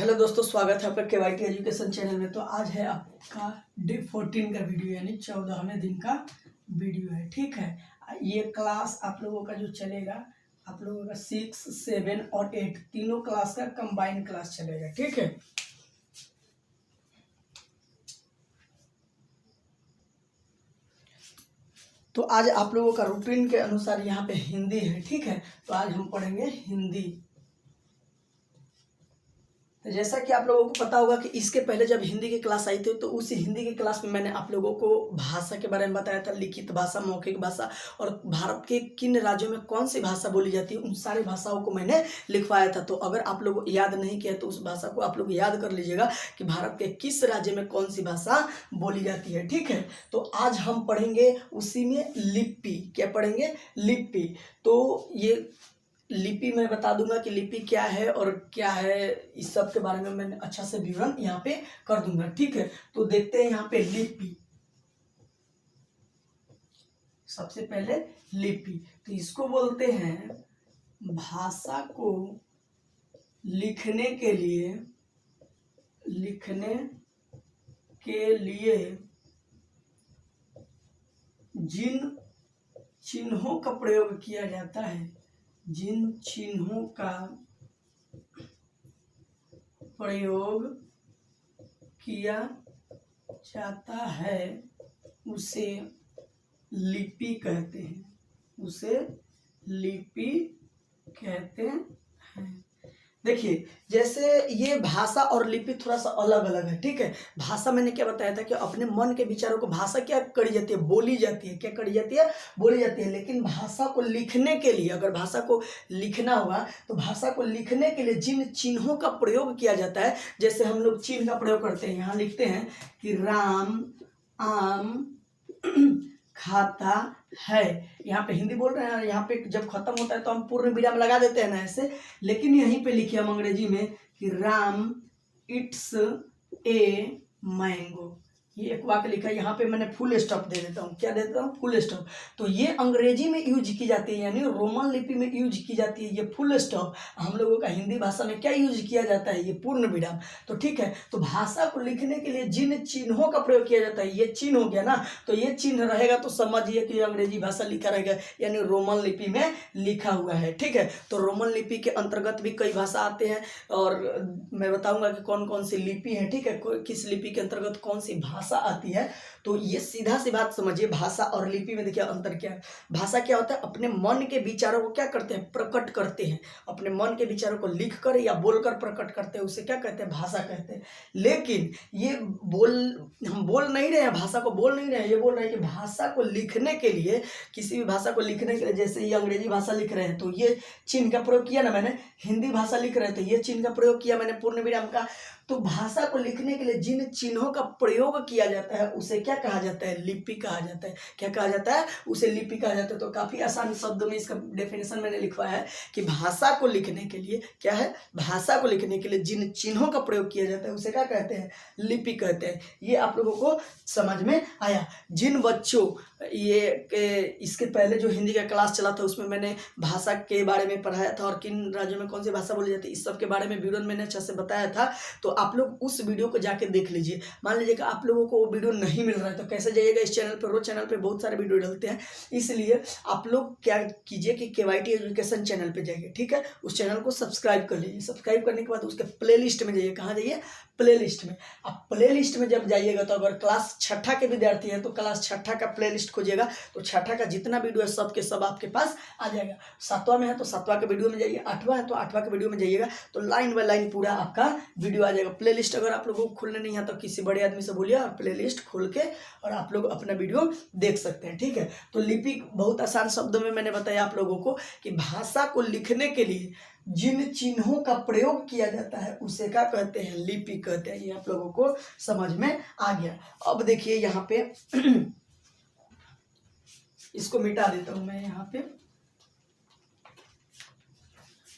Hello दोस्तों, स्वागत है आपका केवाईटी एजुकेशन चैनल में। तो आज है आपका डे 14 का वीडियो, यानी 14वें दिन का वीडियो है। ठीक है, ये क्लास आप लोगों का जो चलेगा, आप लोगों का 6, 7 और 8 तीनों क्लास का कंबाइंड क्लास चलेगा। ठीक है, तो आज आप लोगों का रूटीन के अनुसार यहाँ पे हिंदी है। ठीक है, तो आज हम पढ़ेंगे हिंदी। तो जैसा कि आप लोगों को पता होगा कि इसके पहले जब हिंदी की क्लास आई थी, तो उस हिंदी की क्लास में मैंने आप लोगों को भाषा के बारे में बताया था, लिखित भाषा, मौखिक भाषा और भारत के किन राज्यों में कौन सी भाषा बोली जाती है, उन सारी भाषाओं को मैंने लिखवाया था। तो अगर आप लोग याद नहीं किया तो उस भाषा को आप लोग याद कर लीजिएगा कि भारत के किस राज्य में कौन सी भाषा बोली जाती है। ठीक है, तो आज हम पढ़ेंगे उसी में लिपि। क्या पढ़ेंगे? लिपि। तो ये लिपि मैं बता दूंगा कि लिपि क्या है और क्या है, इस सब के बारे में मैं अच्छा से विवरण यहाँ पे कर दूंगा। ठीक है, तो देखते हैं यहाँ पे लिपि। सबसे पहले लिपि, तो इसको बोलते हैं भाषा को लिखने के लिए जिन चिन्हों का प्रयोग किया जाता है, जिन चिन्हों का प्रयोग किया जाता है उसे लिपि कहते हैं, उसे लिपि कहते हैं। देखिए, जैसे ये भाषा और लिपि थोड़ा सा अलग अलग है। ठीक है, भाषा मैंने क्या बताया था कि अपने मन के विचारों को भाषा क्या करी जाती है, बोली जाती है। क्या करी जाती है? बोली जाती है। लेकिन भाषा को लिखने के लिए, अगर भाषा को लिखना हुआ तो भाषा को लिखने के लिए जिन चिन्हों का प्रयोग किया जाता है, जैसे हम लोग चिन्ह का प्रयोग करते हैं, यहाँ लिखते हैं कि राम आम खाता है। यहाँ पे हिंदी बोल रहे हैं, यहाँ पे जब खत्म होता है तो हम पूर्ण विराम लगा देते हैं ना ऐसे, लेकिन यहीं पे लिखे हम अंग्रेजी में कि राम इट्स ए मैंगो। ये एक वाक्य लिखा है, यहाँ पे मैंने फुल स्टॉप दे देता हूँ। क्या देता हूँ? Full stop. तो ये अंग्रेजी में यूज की जाती है, यानी रोमन लिपि में यूज की जाती है ये फुल स्टॉप। हम लोगों का हिंदी भाषा में क्या यूज किया जाता है? ये पूर्ण विराम। तो ठीक है, तो भाषा को लिखने के लिए जिन चिन्हों का प्रयोग किया जाता है, ये चिन्ह हो गया ना, तो ये चिन्ह रहेगा तो समझिए कि अंग्रेजी भाषा लिखा रहेगा, यानी रोमन लिपि में लिखा हुआ है। ठीक है, तो रोमन लिपि के अंतर्गत भी कई भाषा आते हैं और मैं बताऊंगा कि कौन कौन सी लिपि है। ठीक है, किस लिपि के अंतर्गत कौन सी भाषा आती है। तो ये सीधा सी बात समझिए, भाषा और लिपि में देखिए अंतर क्या है। भाषा क्या होता है? अपने मन के विचारों को क्या करते हैं? प्रकट करते हैं। अपने मन के विचारों को लिख कर या बोलकर प्रकट करते हैं, उसे क्या कहते हैं? भाषा कहते हैं। लेकिन ये हम बोल नहीं रहे हैं, भाषा को बोल नहीं रहे हैं, ये बोल रहे हैं कि भाषा को लिखने के लिए, किसी भी भाषा को लिखने के लिए, जैसे ये अंग्रेजी भाषा लिख रहे हैं तो ये चिन्ह का प्रयोग किया ना मैंने, हिंदी भाषा लिख रहे हैं तो ये चिन्ह का प्रयोग किया मैंने पूर्ण विराम का। तो भाषा को लिखने के लिए जिन चिन्हों का प्रयोग किया जाता है उसे क्या कहा जाता है? लिपि कहा जाता है। क्या कहा जाता है? उसे लिपि कहा जाता है। तो काफी आसान शब्दों में इसका डेफिनेशन मैंने लिखवाया है कि भाषा को लिखने के लिए क्या है? भाषा को लिखने के लिए जिन चिन्हों का प्रयोग किया जाता है उसे क्या कहते हैं? लिपि कहते हैं। ये आप लोगों को समझ में आया। जिन बच्चों इसके पहले जो हिंदी का क्लास चला था उसमें मैंने भाषा के बारे में पढ़ाया था और किन राज्यों में कौन सी भाषा बोली जाती है, इस सब के बारे में विवरण मैंने अच्छा से बताया था। तो आप लोग उस वीडियो को जाके देख लीजिए। मान लीजिए कि आप लोगों को वो वीडियो नहीं मिल रहा है तो कैसे जाइएगा? इस चैनल पर, रोज चैनल पे बहुत सारे वीडियो डालते हैं, इसलिए आप लोग क्या कीजिए कि केवाईटी एजुकेशन चैनल पे जाइए। ठीक है, उस चैनल को सब्सक्राइब कर लीजिए। सब्सक्राइब करने के बाद उसके प्लेलिस्ट में जाइए। कहाँ जाइए? प्लेलिस्ट में। अब प्लेलिस्ट में जब जाइएगा तो अगर क्लास छठा के विद्यार्थी हैं तो क्लास छठा का प्लेलिस्ट खोजिएगा तो छठा का जितना वीडियो है सब के सब आपके पास आ जाएगा। सातवां में है तो सातवां के वीडियो में जाइए, आठवां है तो आठवां के वीडियो में जाइएगा, तो लाइन बाय लाइन पूरा आपका वीडियो आ जाएगा। प्लेलिस्ट अगर आप लोगों को खोलने नहीं आता तो किसी बड़े आदमी से बोलिए और प्लेलिस्ट खोल के और आप लोग अपना वीडियो देख सकते हैं। ठीक है, तो लिपि बहुत आसान शब्दों में मैंने बताया आप लोगों को कि भाषा को लिखने के लिए जिन चिन्हों का प्रयोग किया जाता है उसे क्या कहते हैं? लिपि कहते हैं। ये आप लोगों को समझ में आ गया। अब देखिए यहाँ पे इसको मिटा देता हूं मैं यहाँ पे,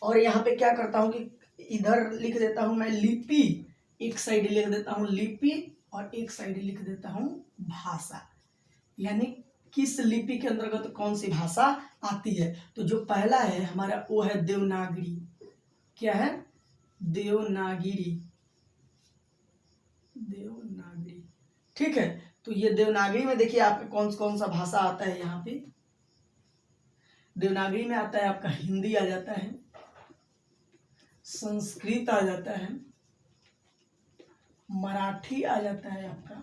और यहाँ पे क्या करता हूं कि इधर लिख देता हूं मैं लिपि, एक साइड लिख देता हूं लिपि और एक साइड लिख देता हूं भाषा, यानी किस लिपि के अंतर्गत कौन सी भाषा आती है। तो जो पहला है हमारा वो है देवनागरी। क्या है? देवनागरी। देवनागरी। ठीक है, तो ये देवनागरी में देखिए आपका कौन कौन सा भाषा आता है। यहाँ पे देवनागरी में आता है आपका हिंदी आ जाता है, संस्कृत आ जाता है, मराठी आ जाता है आपका।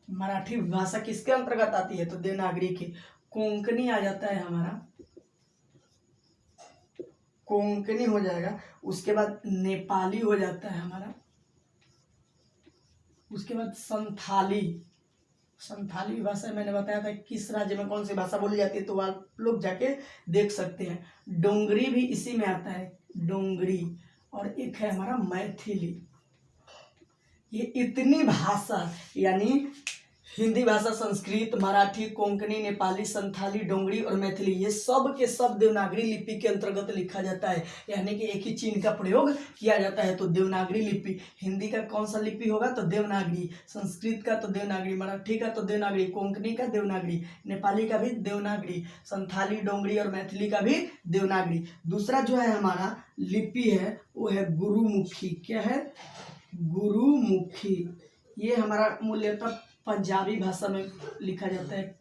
मराठी भाषा किसके अंतर्गत आती है, तो देवनागरी की। कोंकणी आ जाता है हमारा, कोंकणी हो जाएगा। उसके बाद नेपाली हो जाता है हमारा। उसके बाद संथाली, संथाली भाषा मैंने बताया था किस राज्य में कौन सी भाषा बोली जाती है, तो आप लोग जाके देख सकते हैं। डोंगरी भी इसी में आता है, डोंगरी। और एक है हमारा मैथिली। ये इतनी भाषा यानी हिंदी भाषा, संस्कृत, मराठी, कोंकणी, नेपाली, संथाली, डोंगरी और मैथिली, ये सब के सब देवनागरी लिपि के अंतर्गत लिखा जाता है। यानी कि एक ही चिन्ह का प्रयोग किया जाता है। तो देवनागरी लिपि, हिंदी का कौन सा लिपि होगा, तो देवनागरी। संस्कृत का तो देवनागरी, मराठी का तो देवनागरी, कोंकणी का देवनागरी, नेपाली का भी देवनागरी, संथाली, डोंगरी और मैथिली का भी देवनागरी। दूसरा जो है हमारा लिपि है वो है गुरुमुखी। क्या है, गुरुमुखी। ये हमारा मूल्यतः पंजाबी भाषा में लिखा जाता है,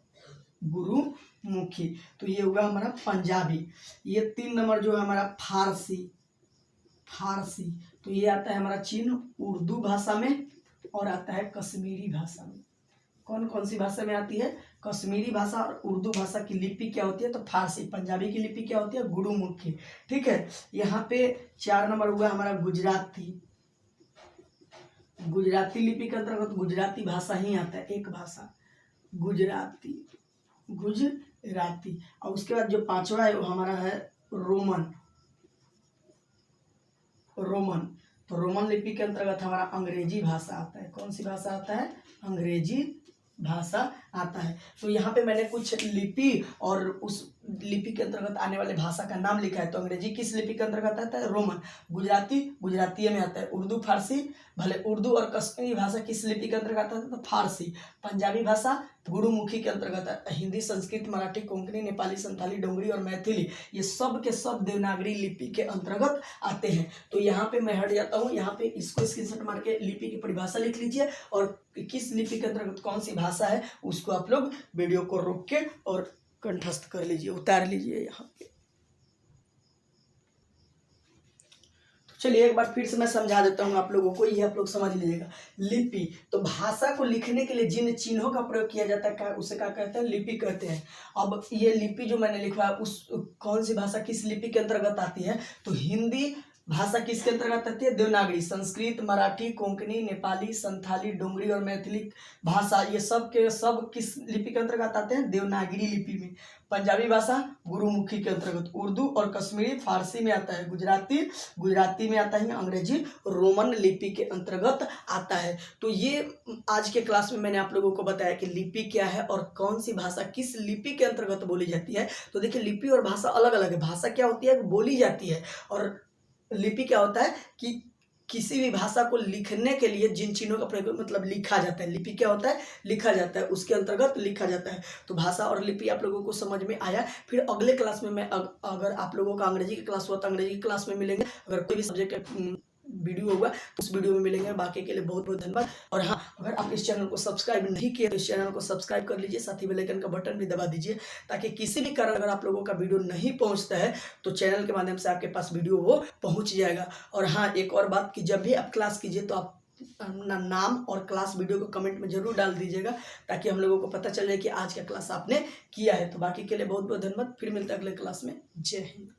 गुरुमुखी। तो ये होगा हमारा पंजाबी। ये 3 नंबर जो है हमारा फारसी, फारसी। तो ये आता है हमारा चिन्ह उर्दू भाषा में और आता है कश्मीरी भाषा में। कौन कौन सी भाषा में आती है, कश्मीरी भाषा और उर्दू भाषा की लिपि क्या होती है, तो फारसी। पंजाबी की लिपि क्या होती है, गुरुमुखी। ठीक है, यहाँ पे 4 नंबर हुआ हमारा गुजराती। गुजराती लिपि के अंतर्गत गुजराती भाषा ही आता है, एक भाषा गुजराती, गुजराती। और उसके बाद जो 5वां है वो हमारा है रोमन, रोमन। तो रोमन लिपि के अंतर्गत हमारा अंग्रेजी भाषा आता है। कौन सी भाषा आता है, अंग्रेजी भाषा आता है। तो यहाँ पे मैंने कुछ लिपि और उस लिपि के अंतर्गत आने वाले भाषा का नाम लिखा है। तो अंग्रेजी किस लिपि के अंतर्गत आता है, रोमन। गुजराती, गुजराती में आता है। उर्दू, फारसी, भले उर्दू और कश्मीरी भाषा किस लिपि के अंतर्गत आता है, तो फारसी। पंजाबी भाषा गुरुमुखी के अंतर्गत है। हिंदी, संस्कृत, मराठी, कोंकणी, नेपाली, संथाली, डोंगरी और मैथिली, ये सब के सब देवनागरी लिपि के अंतर्गत आते हैं। तो यहाँ पे मैं हट जाता हूँ, यहाँ पे इसको स्क्रीनशॉट मार के लिपि की परिभाषा लिख लीजिए और किस लिपि के अंतर्गत कौन सी भाषा है उसको आप लोग वीडियो को रोक के और कंठस्थ कर लीजिए, उतार लीजिए यहाँ पे। तो चलिए एक बार फिर से मैं समझा देता हूँ आप लोगों को, ये आप लोग समझ लीजिएगा। लिपि, तो भाषा को लिखने के लिए जिन चिन्हों का प्रयोग किया जाता है उसे क्या कहते हैं, लिपि कहते हैं। अब ये लिपि जो मैंने लिखवा है उस कौन सी भाषा किस लिपि के अंतर्गत आती है, तो हिंदी भाषा किसके अंतर्गत आती है, देवनागरी। संस्कृत, मराठी, कोंकणी, नेपाली, संथाली, डोंगरी और मैथिली भाषा, ये सब के सब किस लिपि के अंतर्गत आते हैं, देवनागरी लिपि में। पंजाबी भाषा गुरुमुखी के अंतर्गत। उर्दू और कश्मीरी फारसी में आता है। गुजराती, गुजराती में आता है। अंग्रेजी रोमन लिपि के अंतर्गत आता है। तो ये आज के क्लास में मैंने आप लोगों को बताया कि लिपि क्या है और कौन सी भाषा किस लिपि के अंतर्गत बोली जाती है। तो देखिए लिपि और भाषा अलग अलग है। भाषा क्या होती है, बोली जाती है, और लिपि क्या होता है कि किसी भी भाषा को लिखने के लिए जिन चिन्हों का प्रयोग मतलब लिखा जाता है। लिपि क्या होता है, लिखा जाता है, उसके अंतर्गत लिखा जाता है। तो भाषा और लिपि आप लोगों को समझ में आया। फिर अगले क्लास में मैं अगर आप लोगों का अंग्रेजी की क्लास हुआ तो अंग्रेजी की क्लास में मिलेंगे। अगर कोई भी सब्जेक्ट वीडियो होगा उस वीडियो में मिलेंगे। बाकी के लिए बहुत बहुत धन्यवाद। और हाँ, अगर आप इस चैनल को सब्सक्राइब नहीं किए तो इस चैनल को सब्सक्राइब कर लीजिए, साथ ही बेल आइकन का बटन भी दबा दीजिए, ताकि किसी भी कारण अगर आप लोगों का वीडियो नहीं पहुंचता है तो चैनल के माध्यम से आपके पास वीडियो वो पहुंच जाएगा। और हाँ, एक और बात कि जब भी आप क्लास कीजिए तो आप अपना नाम और क्लास वीडियो को कमेंट में जरूर डाल दीजिएगा, ताकि हम लोगों को पता चले कि आज का क्लास आपने किया है। तो बाकी के लिए बहुत बहुत धन्यवाद। फिर मिलते हैं अगले क्लास में। जय हिंद।